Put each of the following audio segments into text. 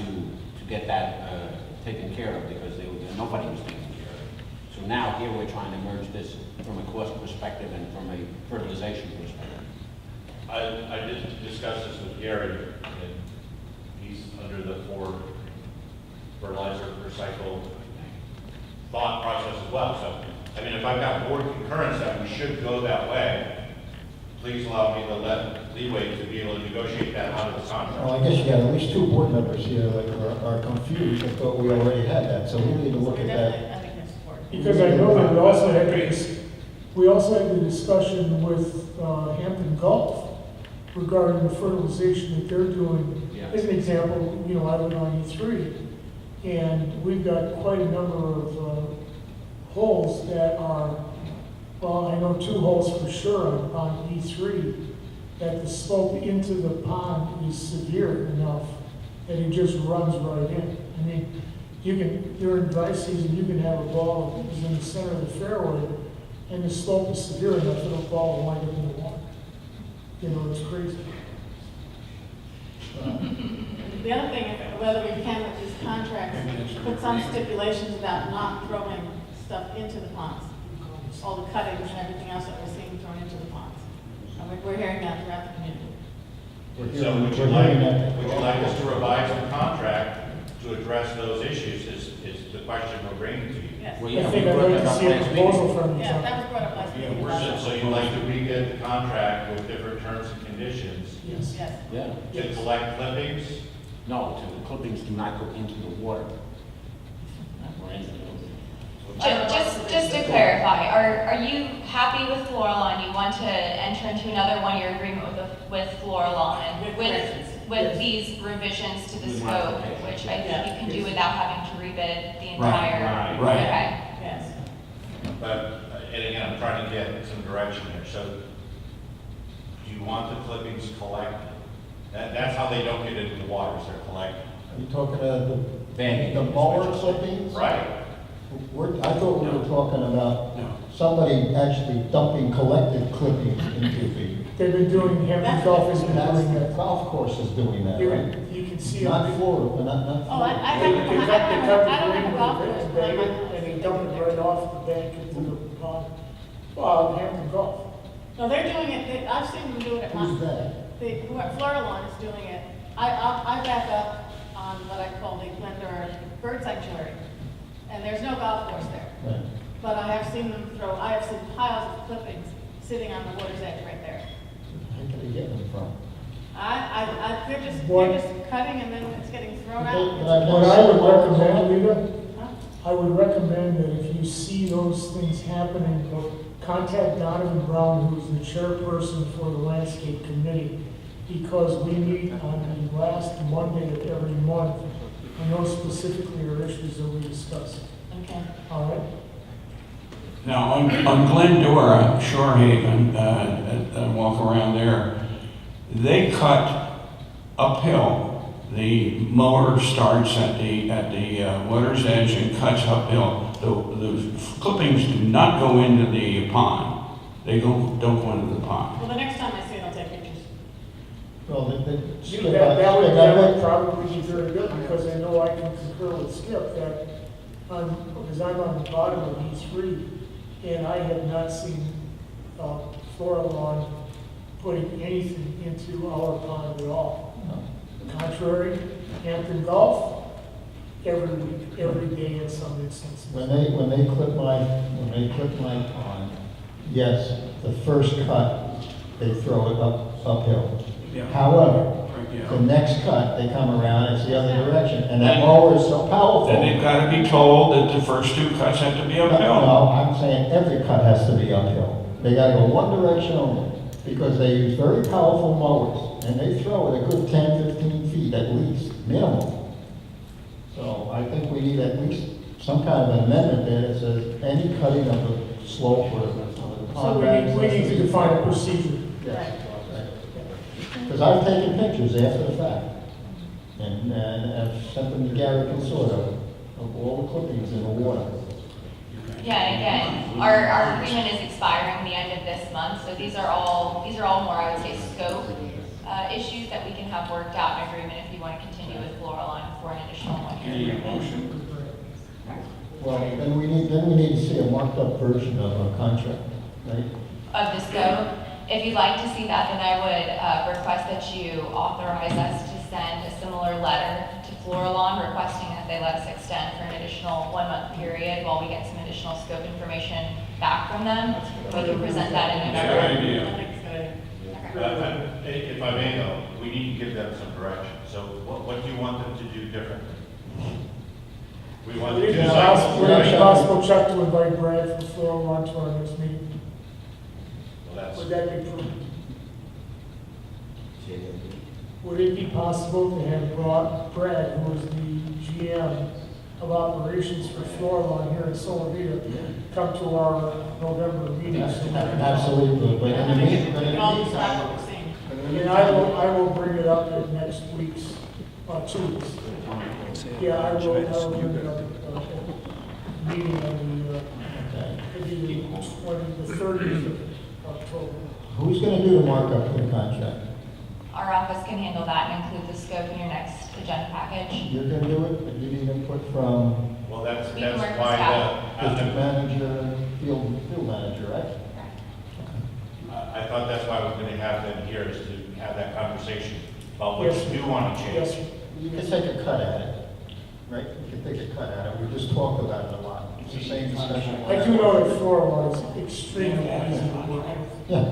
to get that taken care of because nobody was taking care of it. So now here we're trying to merge this from a cost perspective and from a fertilization perspective. I did discuss this with Gary, and he's under the fertilizer recycle thought process as well. So, I mean, if I've got board concurrence that we should go that way, please allow me the leeway to be able to negotiate that out of the contract. Well, I guess you got at least two board members here that are confused. I thought we already had that, so we need to look at that. I think that's important. Because I know that we also had the discussion with Hampton Golf regarding the fertilization that they're doing. Yeah. As an example, I live on E3, and we've got quite a number of holes that are, well, I know two holes for sure on E3, that the slope into the pond is severe enough that it just runs right in. I mean, during dry season, you can have a ball that is in the center of the fairway, and the slope is severe enough that a ball will wind up in the water. It's crazy. The other thing, whether we can with these contracts, put some stipulations about not throwing stuff into the ponds. All the cuttings and everything else that we're seeing thrown into the ponds. And we're hearing that throughout the community. So would you like us to revise the contract to address those issues is the question we're bringing to you. Yes. Well, I yeah, think we I'd brought like that to up see a last meeting. proposal from you. Yeah, that was brought up last meeting. So you'd like to rebid the contract with different terms and conditions Yes. Yes. Yeah. to collect clippings? No, the clippings do not go into the water. Or into the- Just to clarify, are you happy with Floraline? You want to enter into another one-year agreement with Floraline with these revisions to the scope, which I think you can do without having to rebid the entire. right. Okay. Yes. But, and again, I'm trying to get some direction here. So do you want the clippings collected? That's how they don't get into the water, is they're collected. Are you talking about Banding. the mower clippings? Right. I thought we were talking about No. somebody actually dumping collected clippings into the, They've been doing, Hampton Golf has been that's doing the that. golf course is doing that, right? You can see. Not Florida, not Oh, I Florida. don't have a golf course. And they dump it right off the bank into the pond. Hampton Golf. No, they're doing it, I've seen them do it at Who's my, that? Floraline is doing it. I back up on what I call the Glendora Bird Sanctuary, and there's no golf course there. Right. But I have seen piles of clippings sitting on the water's edge right there. Where can they get them from? They're just cutting and then it's getting thrown out. What I would recommend, Lita, Huh? I would recommend that if you see those things happening, contact Donovan Brown, who's the chairperson for the landscape committee, because we meet on the last Monday of every month, and those specifically are issues that we discuss. Okay. All right? Now, on Glendora, Shorehaven, walk around there, they cut uphill. The mower starts at the water's edge and cuts uphill. The clippings do not go into the pond. They don't go into the pond. Well, the next time I see it, I'll take pictures. Well, That would probably be very good, because I know I can concur with Skip that, because I'm on the bottom of E3, and I have not seen Floraline putting anything into our pond at all. Contrary, Hampton Golf, every week, every day in some instances. When they clip my pond, yes, the first cut, they throw it uphill. Yeah. However, Yeah. the next cut, they come around, it's the other direction, and that mower is so powerful. Then they've got to be told that the first two cuts have to be uphill. No, I'm saying every cut has to be uphill. They gotta go one direction only, because they use very powerful mowers, and they throw it a good 10, 15 feet at least, minimum. So I think we need at least some kind of an amendment there that says any cutting of the slope or the So pond. we need to define a procedure. Yes. Because I've taken pictures after the fact, and I've sent them to Gary Consorto of all the clippings in the water. Yeah, and again, our agreement is expiring the end of this month, so these are all more, I would say, scope issues that we can have worked out in agreement if you want to continue with Floraline for Well, then we need to see a marked up version of a contract, right? Of the scope. If you'd like to see that, then I would request that you authorize us to send a similar letter to Florilon requesting that they let us extend for an additional 1 month period while we get some additional scope information back from them. We can present that in Good November. idea. I think it's a good idea. If I may though, we need to give them some direction. So what do you want them to do differently? We want Would to it do be cycles, would it be right? possible, Chuck, to invite Brad from Florilon to our next meeting? Well, that's, Would that be prudent? Would it be possible to have brought Brad, who is the GM of operations for Florilon here in Solivita, come to our November meeting? so we can- Absolutely, but in the meantime, We can all decide what we're seeing. And I will bring it up at next week's, 2 weeks. Yeah, I will bring it up at meeting on the 30th of October. who's gonna do the markup for the contract? Our office can handle that and include the scope in your next agenda package. You're gonna do it, but you need input from well, that's We can work why this out. district manager, field manager, right? I thought that's why we're going to have them here, is to have that conversation about what Yes. you do want to Yes, change. You can take a cut at it, right? You can take a cut at it, we just talked about it a lot. It's the same discussion. I do know that Florilon is extremely easy to work with. Yeah,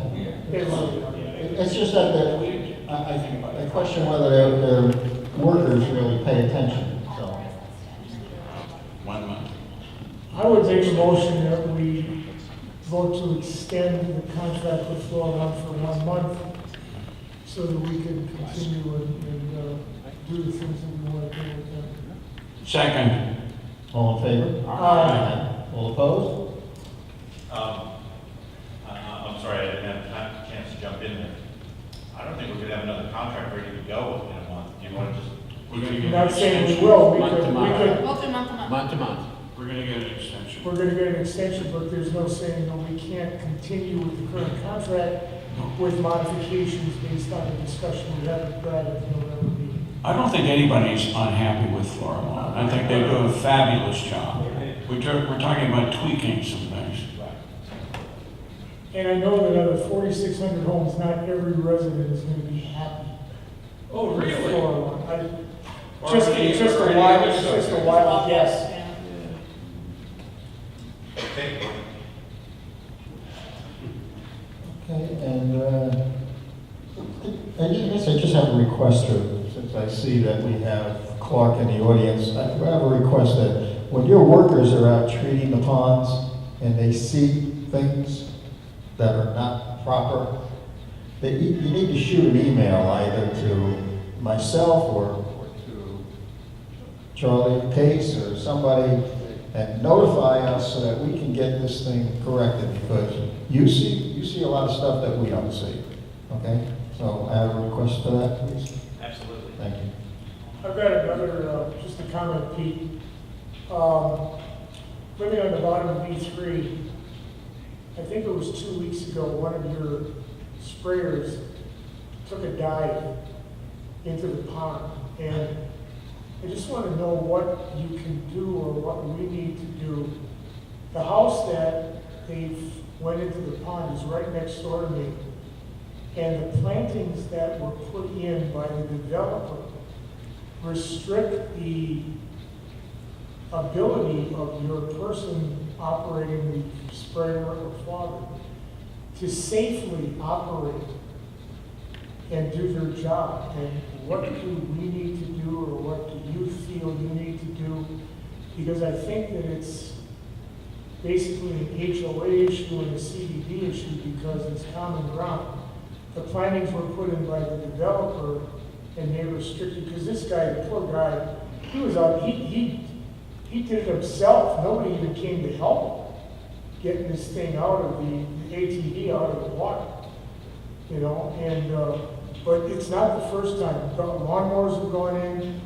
They really are. it's just that I question whether their workers really pay attention, so. 1 month. I would make a motion that we vote to extend the contract with Florilon for 1 month so that we can continue and do the things that we want to do with them. Second. All in favor? Aye. All opposed? I'm sorry, I didn't have a chance to jump in there. I don't think we're going to have another contract ready to go in a month. Do you want to just, We're gonna I'm get not an saying we extension. will, we Month to could, month. We'll do month to month. Month to month. We're gonna get an extension. we're gonna get an extension, but there's no saying, no, we can't continue with the current contract with modifications based on the discussion we had with Brad at the November meeting. I don't think anybody's unhappy with Florilon. I think they do a fabulous job. We're talking about tweaking some things. And I know that out of 4,600 homes, not every resident is gonna be happy. Oh, with Florilon. Or Just any- a or any wild, other it's just a subject. wild guess. Yeah. okay, Okay, and I guess I just have a request, since I see that we have Clark in the audience, I have a request that when your workers are out treating the ponds and they see things that are not proper, that you need to shoot an email either to myself or to Charlie Case or somebody and notify us so that we can get this thing corrected, because you see a lot of stuff that we don't see, okay? So I have a request for that, please. absolutely. Thank you. I've got another, just a comment, Pete. Living on the bottom of B3, I think it was 2 weeks ago, one of your sprayers took a dive into the pond. And I just want to know what you can do or what we need to do. The house that they went into the pond is right next door to me. And the plantings that were put in by the developer restrict the ability of your person operating the sprayer or fogger to safely operate and do their job. And what do we need to do, or what do you feel you need to do? Because I think that it's basically an HOA issue and a CDD issue, because it's common ground. The plantings were put in by the developer, and they restricted, because this guy, the poor guy, he was out, he did it himself. Nobody even came to help him getting this thing out of the ATV out of the water, you know. And but it's not the first time. Lawnmowers have gone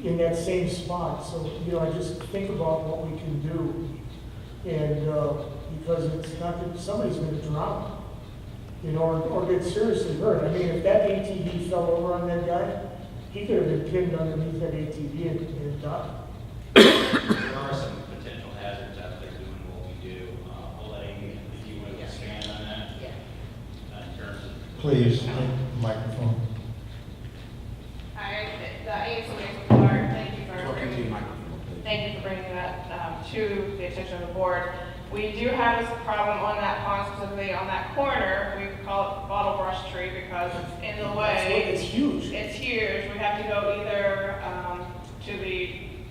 in that same spot. So I just think about what we can do, and because it's not that somebody's going to drown, or get seriously hurt. I mean, if that ATV fell over on that guy, he could have been pinned underneath that ATV and died. There are some potential Please, take the microphone. Hi, Amy Solivita from Clark. Thank you for Talking to your microphone, please. thank you for bringing that to the attention of the board. We do have this problem on that pond, specifically on that corner. We call it the bottle brush tree because it's in the way. It's huge. It's huge. We have to go either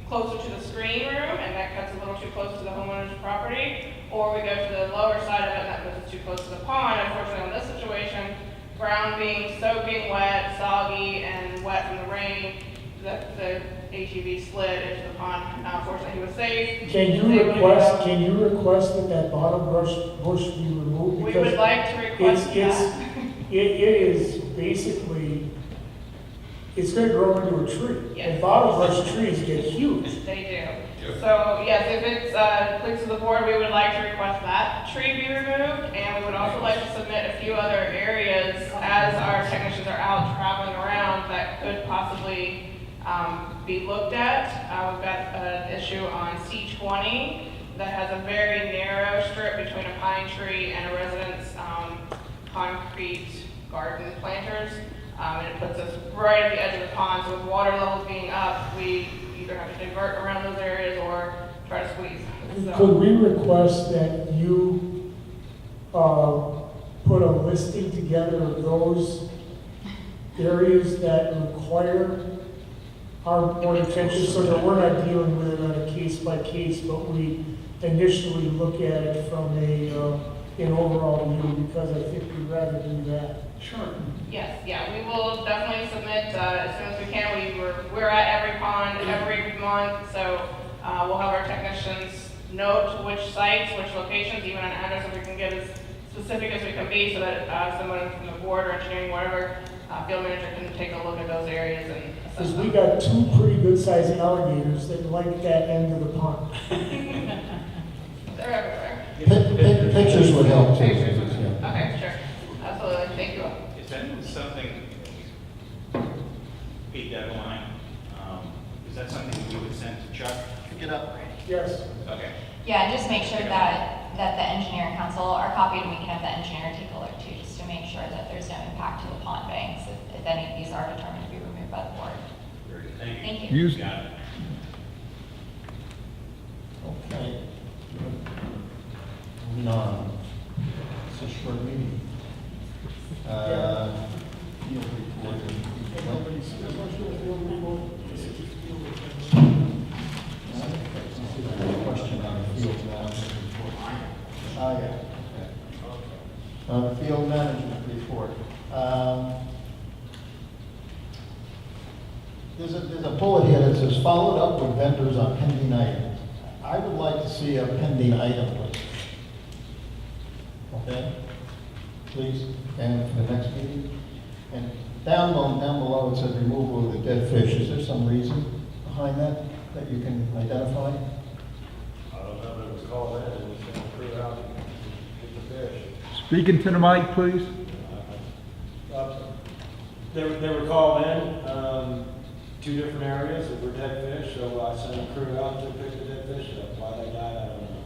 closer to the screening room, and that cuts a little too close to the homeowner's property, or we go to the lower side of it, and that puts it too close to the pond. Unfortunately, on this situation, ground being soaking wet, soggy, and wet from the rain, the ATV slid into the pond. Now, unfortunately, he was safe. Can He was able to go. Can you request that bottom bush be removed? We Because would like to request that. it is basically, it's gonna grow into a tree. Yes. And bottom brush trees get huge. They do. So, yes, if it's pleased to the board, we would like to request that tree be removed, and we would also like to submit a few other areas as our technicians are out traveling around that could possibly be looked at. We've got an issue on C20 that has a very narrow strip between a pine tree and a resident's concrete garden planters. And it puts us right at the edge of the pond, so with water levels being up, we either have to divert around those areas or try to squeeze. Could So, we request that you put a listing together of those areas that require our more attention, so that we're not dealing with it on a case by case, but we initially look at it from an overall view, because I think we'd rather do that. Sure. yes, yeah, we will definitely submit as soon as we can. We're at every pond every month, so we'll have our technicians note which sites, which locations, even an address, if we can get as specific as we can be, so that someone from the board or engineering, whatever, field manager can take a look at those areas and assess Because we them. got two pretty good sized alligators that like that end of the pond. They're everywhere. Pictures would help too. Pictures. Yeah. Okay, sure, absolutely, thank you. Is that something, a deadline, is that something we would send to Chuck? Pick it up. Yes. Okay. Yeah, and just make sure that the engineering council are copied, and we can have the engineer take a look too, just to make sure that there's no impact to the pond banks if any of these are determined to be removed by the board. Very good. Thank you. Thank you. Use- Got it. Okay. Moving on. It's a short meeting. Field report. Question on the field management report. Oh, yeah. Okay. Field management report. There's a bullet here that says, followed up with vendors on pending items. I would like to see a pending item list. Okay? Please, and for the next meeting. And down below it says removal of the dead fish. Is there some reason behind that you can identify? I don't know, but it was called in, and it's going to prove out, get the fish. Speaking to the mic, please. They were called in, two different areas that were dead fish, so I sent a crew out to pick the dead fish up. Why they died, I don't know.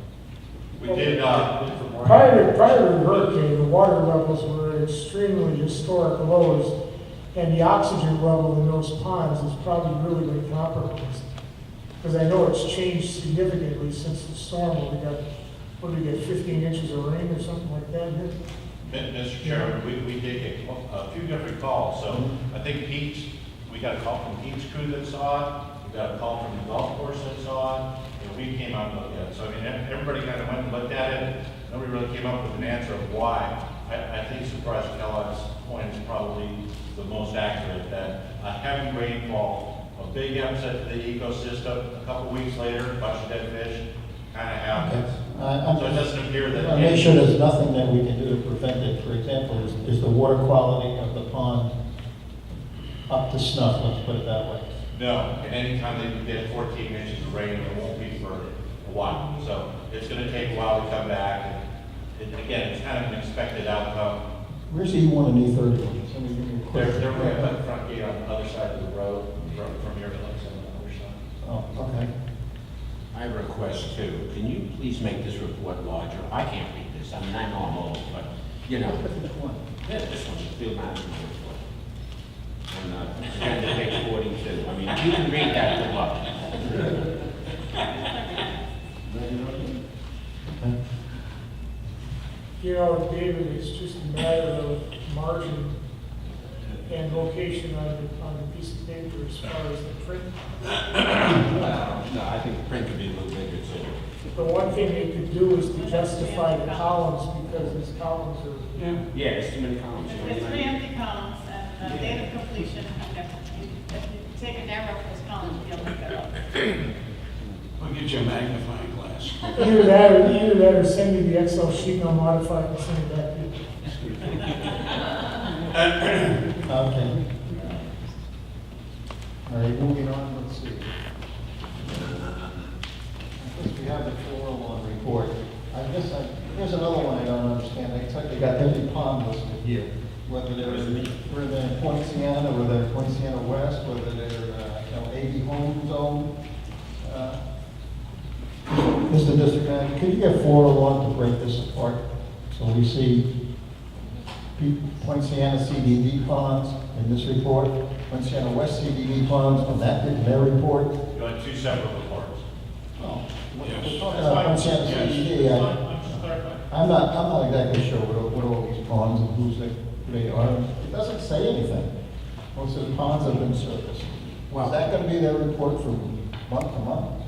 We did, Prior to the hurricane, the water levels were at extremely historic lows, and the oxygen level in those ponds has probably really been compromised. Because I know it's changed significantly since the storm, what did we get, 15 inches of rain or something like that here? Mr. Chairman, we did get a few different calls, so I think we got a call from Pete's crew that saw it, we got a call from the golf course that saw it, and we came out and looked at it. So I mean, everybody kind of went and looked at it, nobody really came up with an answer of why. I think Supervisor Kellogg's point is probably the most accurate, that a heavy rainfall, a big upset to the ecosystem, a couple weeks later, a bunch of dead fish, kind of happens. So it doesn't appear that. I'll make sure there's nothing that we can do to prevent it. For example, is the water quality of the pond up to snuff, let's put it that way? No, and anytime they get 14 inches of rain, it won't be for a while. So it's gonna take a while to come back, and again, it's kind of an expected outcome. Where's E1 and E30? Somebody give me a quick. They're right by the front gate on the other side of the road, from here to Lakes on the other side. Oh, okay. I have a request too. Can you please make this report larger? I can't read this. I mean, I know I'm old, but, you know. Which one? Yeah, this one's field management report. And, agenda page 42. I mean, if you can read that, good luck. You know, David, it's just a matter of margin and location on the piece of paper as far as the print. No, I think the print could be a little bigger too. The one thing they could do is to justify the columns, because these columns are, Yeah, it's too many columns. There's 3 empty columns and date of completion, and if you take a narrow those columns, you'll look that up. We'll get you a magnifying glass. either that or send me the Excel sheet and I'll modify it and send it back to you. Okay. All right, moving on, let's see. I guess we have the 401 report. Here's another one I don't understand. They got every pond listed here, whether they're in Poinciana, whether they're Poinciana West, whether they're, 80 homes owned. Mr. District Manager, could you get 401 to break this apart? So we see Poinciana CDD ponds in this report, Poinciana West CDD ponds on that in their report. You want 2 separate reports. Oh, Yes. we're talking about Poinciana CDD. I'm not exactly sure what all these ponds and who they are. It doesn't say anything. Most of the ponds have been serviced. Is that going to be their report from month to month?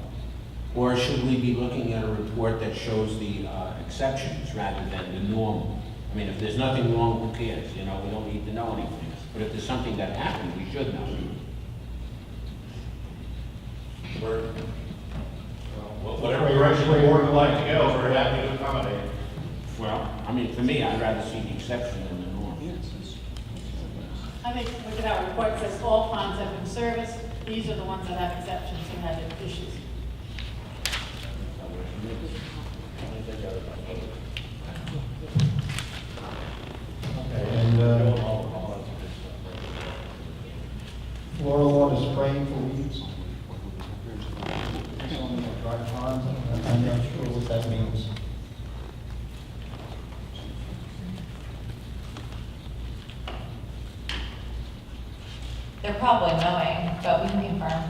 Or should we be looking at a report that shows the exceptions rather than the normal? I mean, if there's nothing wrong, who cares? We don't need to know anything. But if there's something that happened, we should know. Whatever direction the board would like to go, we're happy to accommodate. Well, I mean, for me, I'd rather see the exception than the norm. I think we could have a report that says all ponds have been serviced. These are the ones that have exceptions and have issues. Okay, and floral water spraying for weeds. On the dry ponds, I'm not sure what that means. They're probably mowing, but we can confirm.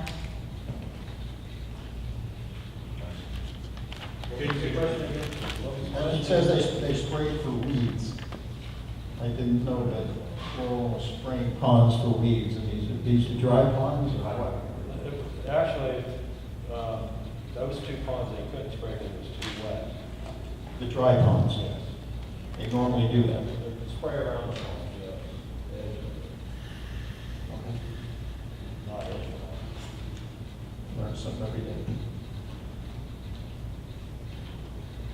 It says they sprayed for weeds. I didn't know that floral was spraying ponds for weeds, and these are dry ponds or what? Actually, those 2 ponds, they couldn't spray because it was too wet. The dry ponds, they normally do that. They could spray around the pond, yeah. Not every pond. Learn something every day.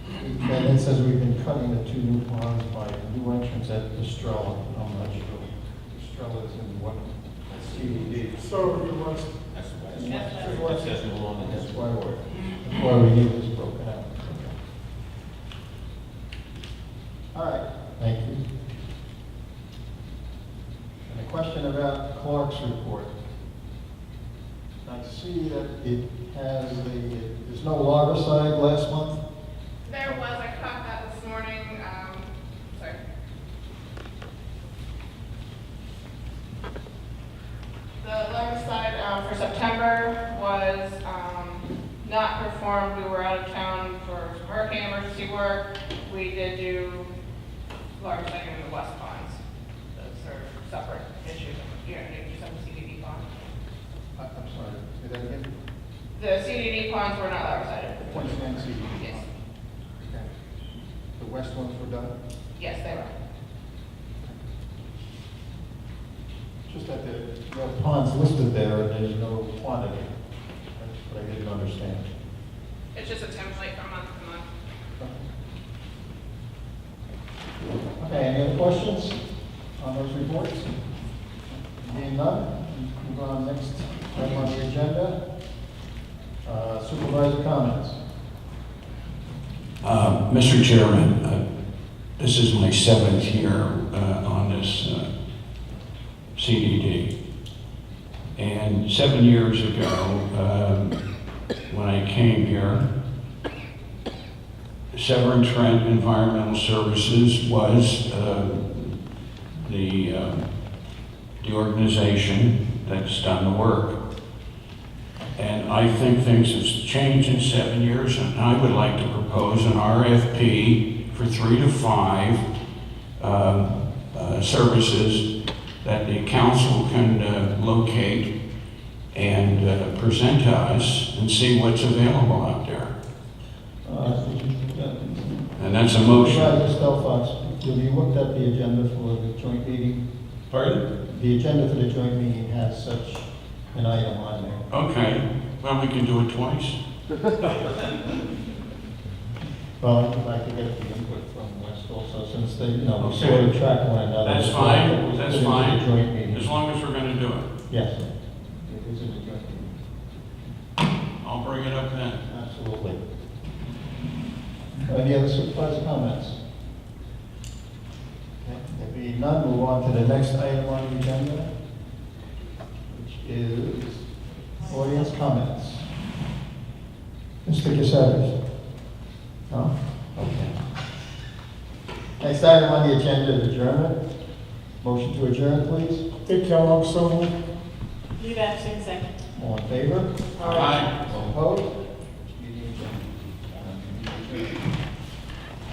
And it says we've been cutting the 2 new ponds by new entrance at Estrella. I'm not sure. Estrella is in what? CDD. So you want, That's the way. That's It says no longer That's this. why we need this broken out. All right, thank you. And a question about Clark's report. I see that it has there's no larvicide last month. There was, I caught that this morning, sorry. The larvicide for September was not performed. We were out of town for some hurricane emergency work. We did do larvicide in the west ponds. Those are separate issues. You just have the CDD pond. I'm sorry, say that again? The CDD ponds were not larvicided. Poinciana CDD. Yes, Okay. The west ones were done? yes, they were. Just that there are ponds listed there and there's no quantity. That's what I didn't understand. It's just a template from month to month. Okay, any other questions on those reports? Being none, move on next item on the agenda. Supervisor comments. Mr. Chairman, this is my 7th year on this CDD. And 7 years ago, when I came here, Severn Trent Environmental Services was the organization that's done the work. And I think things have changed in 7 years, and I would like to propose an RFP for 3 to 5 services that the council can locate and present to us and see what's available out there. And that's a motion. Supervisor Stelfox, have you looked at the agenda for the joint meeting? Pardon? The agenda for the joint meeting has such an item on there. Okay, well, we can do it twice. Well, I'd like to get the input from West also, since they, we sort of track one another. That's fine, that's It was in the fine, joint meeting. as long as we're gonna do it. Yes, it is in the joint meeting. I'll bring it up then. Absolutely. Any other supervisor comments? Okay, there being none, move on to the next item on the agenda, which is audience comments. Mr. Casarez? No? Okay. Next item on the agenda is adjournment. Motion to adjourn, please. Dick Kellogg, so moved. Leave action second. All in favor? Aye. All opposed? Meeting adjourned.